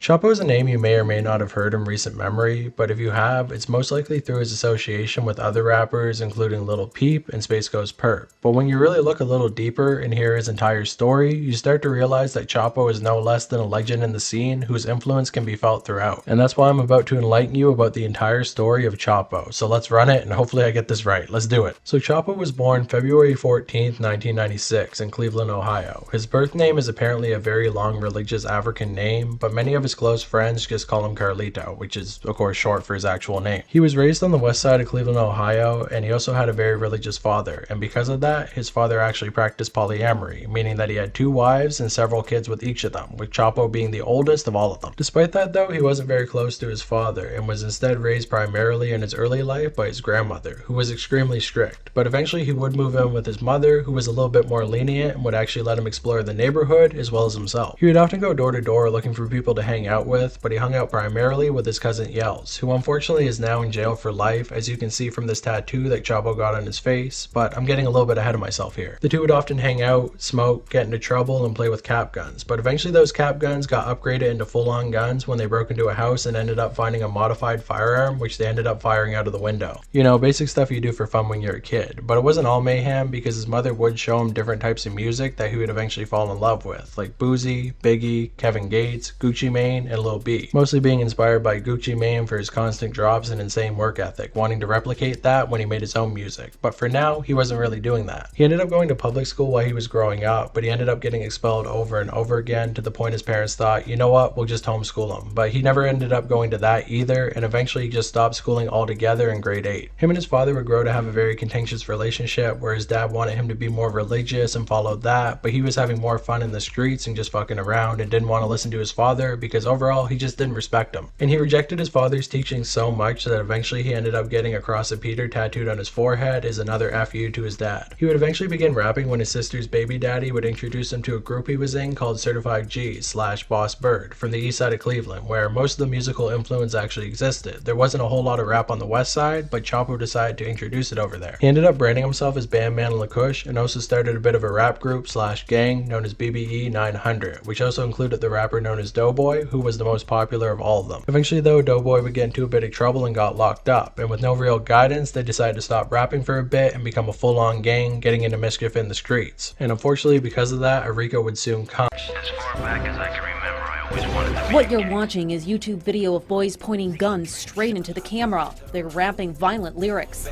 Chapo is a name you may or may not have heard in recent memory, but if you have, it's most likely through his association with other rappers including Lil Peep and Space Ghost Perp. But when you really look a little deeper and hear his entire story, you start to realize that Chapo is no less than a legend in the scene whose influence can be felt throughout. And that's why I'm about to enlighten you about the entire story of Chapo. So let's run it and hopefully I get this right. Let's do it. So Chapo was born February 14th, 1996 in Cleveland, Ohio. His birth name is apparently a very long religious African name, but many of his close friends just call him Carlito, which is of course short for his actual name. He was raised on the west side of Cleveland, Ohio, and he also had a very religious father, and because of that, his father actually practiced polyamory, meaning that he had 2 wives and several kids with each of them, with Chapo being the oldest of all of them. Despite that though, he wasn't very close to his father, and was instead raised primarily in his early life by his grandmother, who was extremely strict, but eventually he would move in with his mother, who was a little bit more lenient and would actually let him explore the neighborhood as well as himself. He would often go door to door looking for people to hang out with, but he hung out primarily with his cousin Yells, who unfortunately is now in jail for life, as you can see from this tattoo that Chapo got on his face, but I'm getting a little bit ahead of myself here. The two would often hang out, smoke, get into trouble, and play with cap guns, but eventually those cap guns got upgraded into full-on guns when they broke into a house and ended up finding a modified firearm, which they ended up firing out of the window. You know, basic stuff you do for fun when you're a kid, but it wasn't all mayhem because his mother would show him different types of music that he would eventually fall in love with, like Boozy, Biggie, Kevin Gates, Gucci Mane, and Lil B, mostly being inspired by Gucci Mane for his constant drops and insane work ethic, wanting to replicate that when he made his own music, but for now, he wasn't really doing that. He ended up going to public school while he was growing up, but he ended up getting expelled over and over again to the point his parents thought, you know what, we'll just homeschool him, but he never ended up going to that either, and eventually he just stopped schooling altogether in grade 8. Him and his father would grow to have a very contentious relationship where his dad wanted him to be more religious and followed that, but he was having more fun in the streets and just fucking around and didn't want to listen to his father because overall he just didn't respect him. And he rejected his father's teaching so much that eventually he ended up getting a cross of Peter tattooed on his forehead as another FU to his dad. He would eventually begin rapping when his sister's baby daddy would introduce him to a group he was in called Certified G / Boss Bird from the east side of Cleveland, where most of the musical influence actually existed. There wasn't a whole lot of rap on the west side, but Chapo decided to introduce it over there. He ended up branding himself as Bandman LaCush and also started a bit of a rap group / gang known as BBE 900, which also included the rapper known as Doughboy, who was the most popular of all of them. Eventually though, Doughboy would get into a bit of trouble and got locked up, and with no real guidance, they decided to stop rapping for a bit and become a full-on gang, getting into mischief in the streets. And unfortunately because of that, a Rico would soon come. As far back as I can remember, I always wanted to be What you're watching is YouTube video of boys pointing guns straight into the camera. They're rapping violent lyrics.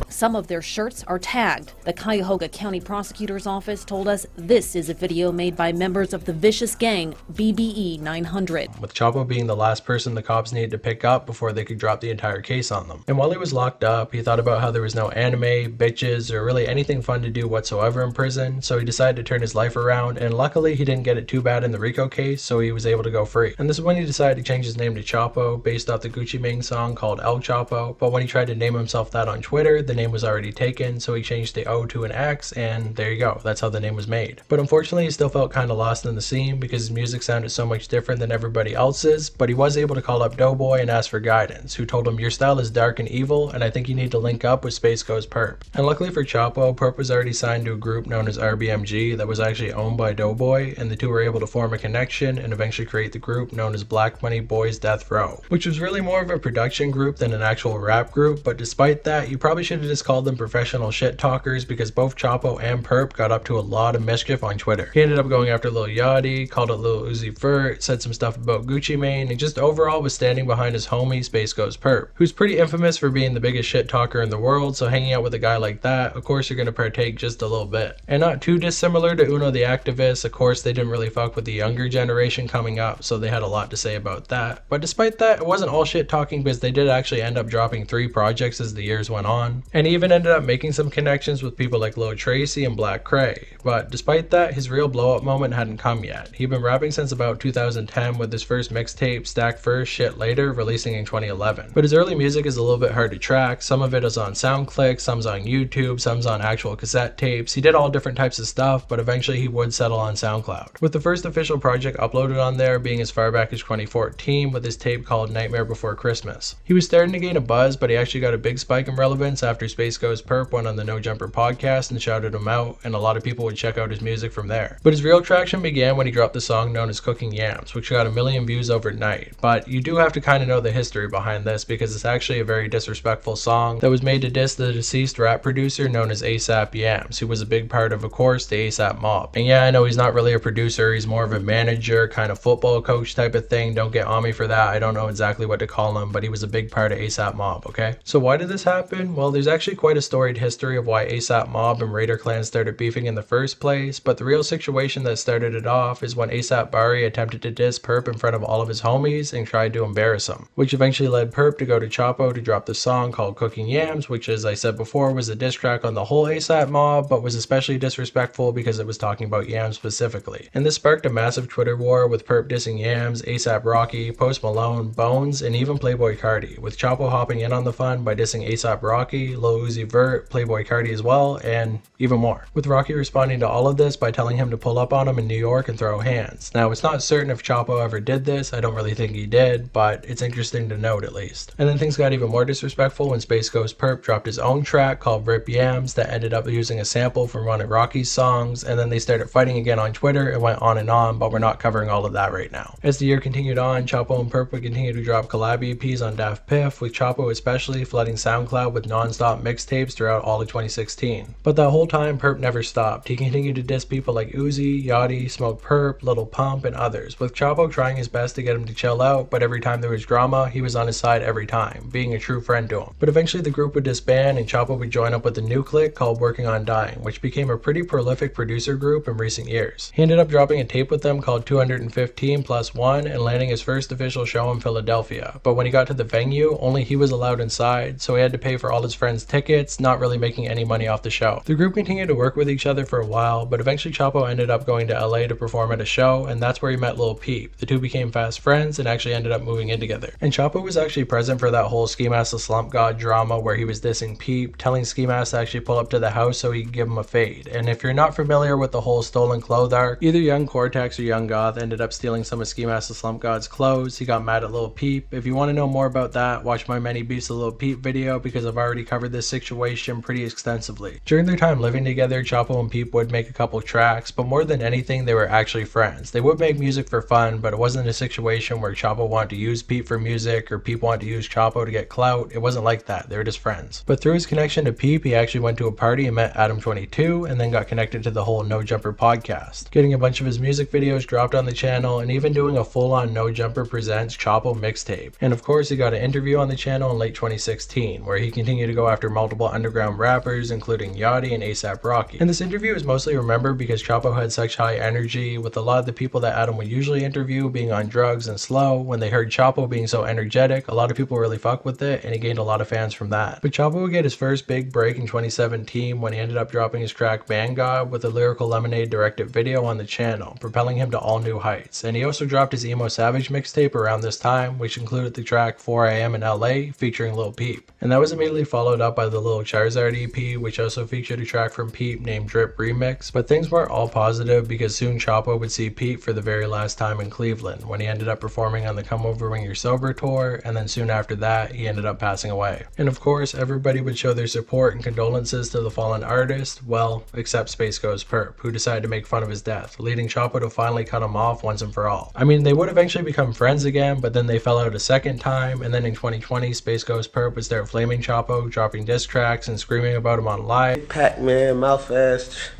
Some of their shirts are tagged. The Cuyahoga County Prosecutor's Office told us this is a video made by members of the vicious gang BBE 900. With Chapo being the last person the cops needed to pick up before they could drop the entire case on them. And while he was locked up, he thought about how there was no anime, bitches, or really anything fun to do whatsoever in prison, so he decided to turn his life around, and luckily he didn't get it too bad in the Rico case, so he was able to go free. And this is when he decided to change his name to Chapo, based off the Gucci Mane song called El Chapo, but when he tried to name himself that on Twitter, the name was already taken, so he changed the O to an X, and there you go, that's how the name was made. But unfortunately, he still felt kind of lost in the scene because his music sounded so much different than everybody else's, but he was able to call up Doughboy and ask for guidance, who told him, your style is dark and evil, and I think you need to link up with Space Ghost Perp. And luckily for Chapo, Perp was already signed to a group known as RBMG that was actually owned by Doughboy, and the two were able to form a connection and eventually create the group known as Black Money Boys Death Row, which was really more of a production group than an actual rap group, but despite that, you probably should have just called them professional shit talkers because both Chapo and Perp got up to a lot of mischief on Twitter. He ended up going after Lil Yachty, called it Lil Uzi Vert, said some stuff about Gucci Mane, and just overall was standing behind his homie Space Ghost Perp, who's pretty infamous for being the biggest shit talker in the world, so hanging out with a guy like that, of course you're gonna partake just a little bit. And not too dissimilar to Uno the Activist, of course they didn't really fuck with the younger generation coming up, so they had a lot to say about that. But despite that, it wasn't all shit talking because they did actually end up dropping 3 projects as the years went on, and he even ended up making some connections with people like Lil Tracy and Black Cray. But despite that, his real blow up moment hadn't come yet. He'd been rapping since about 2010 with his first mixtape, Stack First, Shit Later, releasing in 2011. But his early music is a little bit hard to track. Some of it is on SoundClick, some's on YouTube, some's on actual cassette tapes. He did all different types of stuff, but eventually he would settle on SoundCloud, with the first official project uploaded on there being as far back as 2014 with his tape called Nightmare Before Christmas. He was starting to gain a buzz, but he actually got a big spike in relevance after his Space Ghost Perp went on the No Jumper podcast and shouted him out, and a lot of people would check out his music from there. But his real traction began when he dropped the song known as Cooking Yams, which got 1 million views overnight. But you do have to kind of know the history behind this, because it's actually a very disrespectful song that was made to diss the deceased rap producer known as ASAP Yams, who was a big part of course, the ASAP mob. And yeah, I know he's not really a producer, he's more of a manager, kind of football coach type of thing. Don't get on me for that, I don't know exactly what to call him, but he was a big part of ASAP mob, okay? So why did this happen? Well, there's actually quite a storied history of why ASAP mob and Raider clan started beefing in the first place, but the real situation that started it off is when ASAP Bari attempted to diss Perp in front of all of his homies and tried to embarrass him, which eventually led Perp to go to Chapo to drop the song called Cooking Yams, which, as I said before, was a diss track on the whole ASAP mob, but was especially disrespectful because it was talking about Yams specifically. And this sparked a massive Twitter war with Perp dissing Yams, ASAP Rocky, Post Malone, Bones, and even Playboi Carti, with Chapo hopping in on the fun by dissing ASAP Rocky, Lil Uzi Vert, Playboi Carti as well, and even more, with Rocky responding to all of this by telling him to pull up on him in New York and throw hands. Now, it's not certain if Chapo ever did this, I don't really think he did, but it's interesting to note at least. And then things got even more disrespectful when Space Ghost Perp dropped his own track called Rip Yams that ended up using a sample from one of Rocky's songs, and then they started fighting again on Twitter and went on, but we're not covering all of that right now. As the year continued on, Chapo and Perp would continue to drop collab EPs on Daft Piff, with Chapo especially flooding SoundCloud with non-stop mixtapes throughout all of 2016. But that whole time, Perp never stopped. He continued to diss people like Uzi, Yachty, Smoke Perp, Lil Pump, and others, with Chapo trying his best to get him to chill out, but every time there was drama, he was on his side every time, being a true friend to him. But eventually the group would disband and Chapo would join up with a new clique called Working on Dying, which became a pretty prolific producer group in recent years. He ended up dropping a tape with them called 215+1 and landing his first official show in Philadelphia. But when he got to the venue, only he was allowed inside, so he had to pay for all his friends' tickets, not really making any money off the show. The group continued to work with each other for a while, but eventually Chapo ended up going to LA to perform at a show, and that's where he met Lil Peep. The two became fast friends and actually ended up moving in together. And Chapo was actually present for that whole Ski Mask the Slump God drama where he was dissing Peep, telling Ski Mask to actually pull up to the house so he could give him a fade. And if you're not familiar with the whole stolen clothes arc, either Young Cortex or Young Goth ended up stealing some of Ski Mask the Slump God's clothes. He got mad at Lil Peep. If you want to know more about that, watch my Many Beefs of Lil Peep video, because I've already covered this situation pretty extensively. During their time living together, Chapo and Peep would make a couple tracks, but more than anything, they were actually friends. They would make music for fun, but it wasn't a situation where Chapo wanted to use Peep for music or Peep wanted to use Chapo to get clout. It wasn't like that. They were just friends. But through his connection to Peep, he actually went to a party and met Adam22, and then got connected to the whole No Jumper podcast, getting a bunch of his music videos dropped on the channel, and even doing a full-on No Jumper Presents Chapo mixtape. And of course, he got an interview on the channel in late 2016, where he continued to go after multiple underground rappers, including Yachty and ASAP Rocky. And this interview is mostly remembered because Chapo had such high energy, with a lot of the people that Adam would usually interview being on drugs and slow. When they heard Chapo being so energetic, a lot of people really fucked with it, and he gained a lot of fans from that. But Chapo would get his first big break in 2017 when he ended up dropping his track Vanguard with a Lyrical Lemonade directed video on the channel, propelling him to all new heights. And he also dropped his Emo Savage mixtape around this time, which included the track 4 AM in LA featuring Lil Peep. And that was immediately followed up by the Lil Charizard EP, which also featured a track from Peep named Drip Remix. But things weren't all positive, because soon Chapo would see Peep for the very last time in Cleveland, when he ended up performing on the Come Over When You're Sober tour, and then soon after that, he ended up passing away. And of course, everybody would show their support and condolences to the fallen artist, well, except Space Ghost Perp, who decided to make fun of his death, leading Chapo to finally cut him off once and for all. I mean, they would eventually become friends again, but then they fell out a second time, and then in 2020, Space Ghost Perp would start flaming Chapo, dropping diss tracks and screaming about him on live. Pac-Man, mouth ass.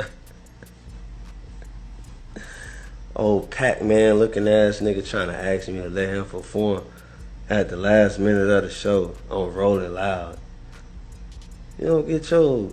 Old Pac-Man looking ass nigga trying to ask me to let him perform at the last minute of the show on Rolling Loud. You don't get your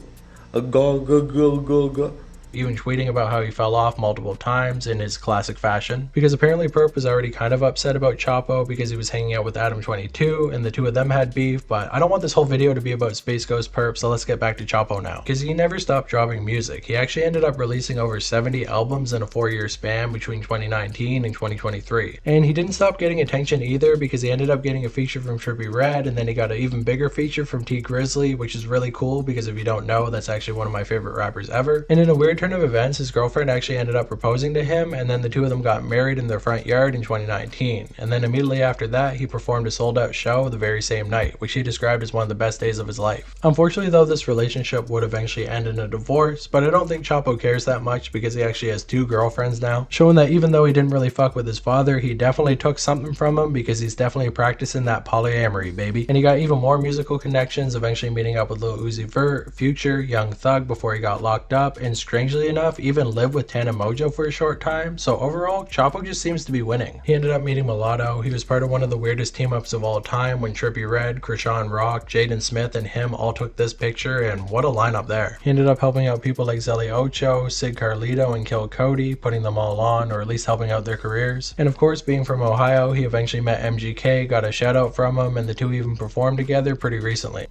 go. Even tweeting about how he fell off multiple times in his classic fashion, because apparently Perp was already kind of upset about Chapo because he was hanging out with Adam22 and the two of them had beef. But I don't want this whole video to be about Space Ghost Perp, so let's get back to Chapo now, because he never stopped dropping music. He actually ended up releasing over 70 albums in a 4-year span between 2019 and 2023. And he didn't stop getting attention either, because he ended up getting a feature from Trippie Redd, and then he got an even bigger feature from T Grizzly, which is really cool because if you don't know, that's actually one of my favorite rappers ever. And in a weird turn of events, his girlfriend actually ended up proposing to him, and then the two of them got married in their front yard in 2019. And then immediately after that, he performed a sold-out show the very same night, which he described as one of the best days of his life. Unfortunately though, this relationship would eventually end in a divorce, but I don't think Chapo cares that much because he actually has 2 girlfriends now, showing that even though he didn't really fuck with his father, he definitely took something from him because he's definitely practicing that polyamory, baby. And he got even more musical connections, eventually meeting up with Lil Uzi Vert, Future, Young Thug before he got locked up, and strangely enough, even lived with Tana Mojo for a short time. So overall, Chapo just seems to be winning. He ended up meeting Mulatto. He was part of one of the weirdest team-ups of all time when Trippie Redd, Krishan Rock, Jaden Smith, and him all took this picture, and what a lineup there. He ended up helping out people like Zelly Ocho, Sid Carlito, and Kill Cody, putting them all on, or at least helping out their careers. And of course, being from Ohio, he eventually met MGK, got a shout out from him, and the two even performed together pretty recently.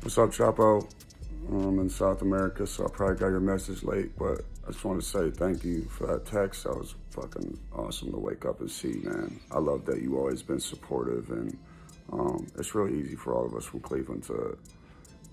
What's up, Chapo? I'm in South America, so I probably got your message late, but I just want to say thank you for that text. That was fucking awesome to wake up and see, man. I love that you always been supportive, and it's really easy for all of us from Cleveland to,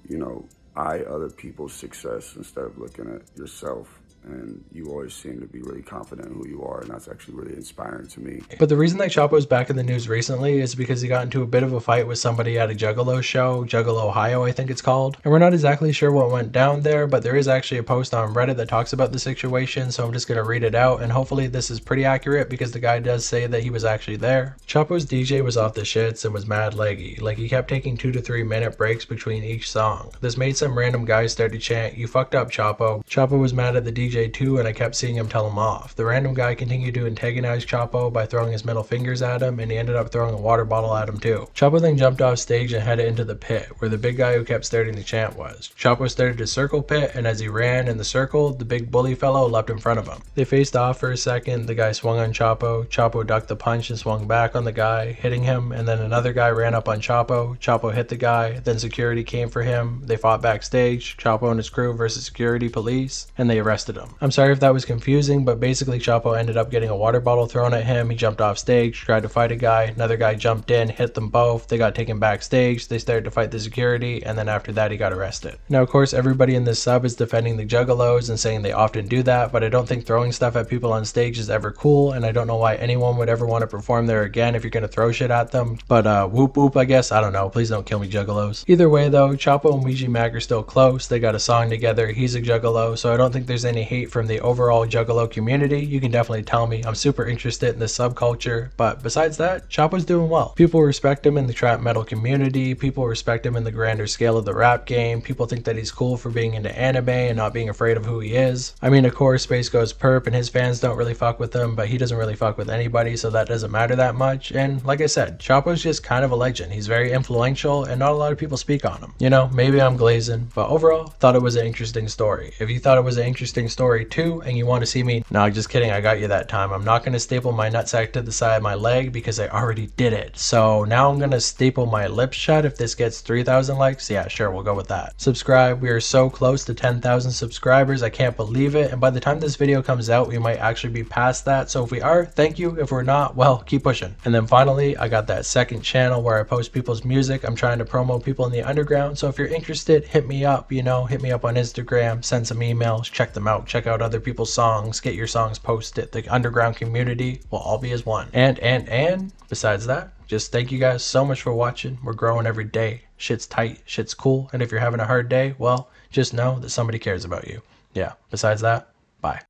you know, eye other people's success instead of looking at yourself. And you always seem to be really confident in who you are, and that's actually really inspiring to me. But the reason that Chapo's back in the news recently is because he got into a bit of a fight with somebody at a Juggalo show, Juggalo Ohio I think it's called. And we're not exactly sure what went down there, but there is actually a post on Reddit that talks about the situation, so I'm just going to read it out, and hopefully this is pretty accurate because the guy does say that he was actually there. Chapo's DJ was off the shits and was mad leggy, like he kept taking 2 to 3 minute breaks between each song. This made some random guys start to chant, "You fucked up, Chapo." Chapo was mad at the DJ too, and I kept seeing him tell him off. The random guy continued to antagonize Chapo by throwing his middle fingers at him, and he ended up throwing a water bottle at him too. Chapo then jumped off stage and headed into the pit, where the big guy who kept starting the chant was. Chapo started to circle pit, and as he ran in the circle, the big bully fellow leapt in front of him. They faced off for a second, the guy swung on Chapo, Chapo ducked the punch and swung back on the guy, hitting him, and then another guy ran up on Chapo, Chapo hit the guy, then security came for him, they fought backstage, Chapo and his crew versus security police, and they arrested him. I'm sorry if that was confusing, but basically Chapo ended up getting a water bottle thrown at him. He jumped off stage, tried to fight a guy, another guy jumped in, hit them both, they got taken backstage, they started to fight the security, and then after that he got arrested. Now of course everybody in this sub is defending the Juggalos and saying they often do that, but I don't think throwing stuff at people on stage is ever cool, and I don't know why anyone would ever want to perform there again if you're gonna throw shit at them. But whoop whoop, I guess. I don't know, please don't kill me, Juggalos. Either way though, Chapo and Ouija Mac are still close, they got a song together, he's a Juggalo, so I don't think there's any hate from the overall Juggalo community. You can definitely tell me. I'm super interested in this subculture, but besides that, Chapo's doing well. People respect him in the trap metal community, people respect him in the grander scale of the rap game, people think that he's cool for being into anime and not being afraid of who he is. I mean, of course, Space Ghost Perp and his fans don't really fuck with him, but he doesn't really fuck with anybody, so that doesn't matter that much. And like I said, Chapo's just kind of a legend. He's very influential and not a lot of people speak on him. You know, maybe I'm glazing, but overall, thought it was an interesting story. If you thought it was an interesting story too, and you want to see me, no, just kidding, I got you that time. I'm not going to staple my nutsack to the side of my leg because I already did it. So now I'm going to staple my lips shut if this gets 3,000 likes. Yeah, sure, we'll go with that. Subscribe. We are so close to 10,000 subscribers. I can't believe it. And by the time this video comes out, we might actually be past that. So if we are, thank you. If we're not, well, keep pushing. And then finally, I got that second channel where I post people's music. I'm trying to promote people in the underground. So if you're interested, hit me up, you know, hit me up on Instagram, send some emails, check them out, check out other people's songs, get your songs posted. The underground community will all be as one. And besides that, just thank you guys so much for watching. We're growing every day. Shit's tight, shit's cool. And if you're having a hard day, well, just know that somebody cares about you. Yeah, besides that, bye.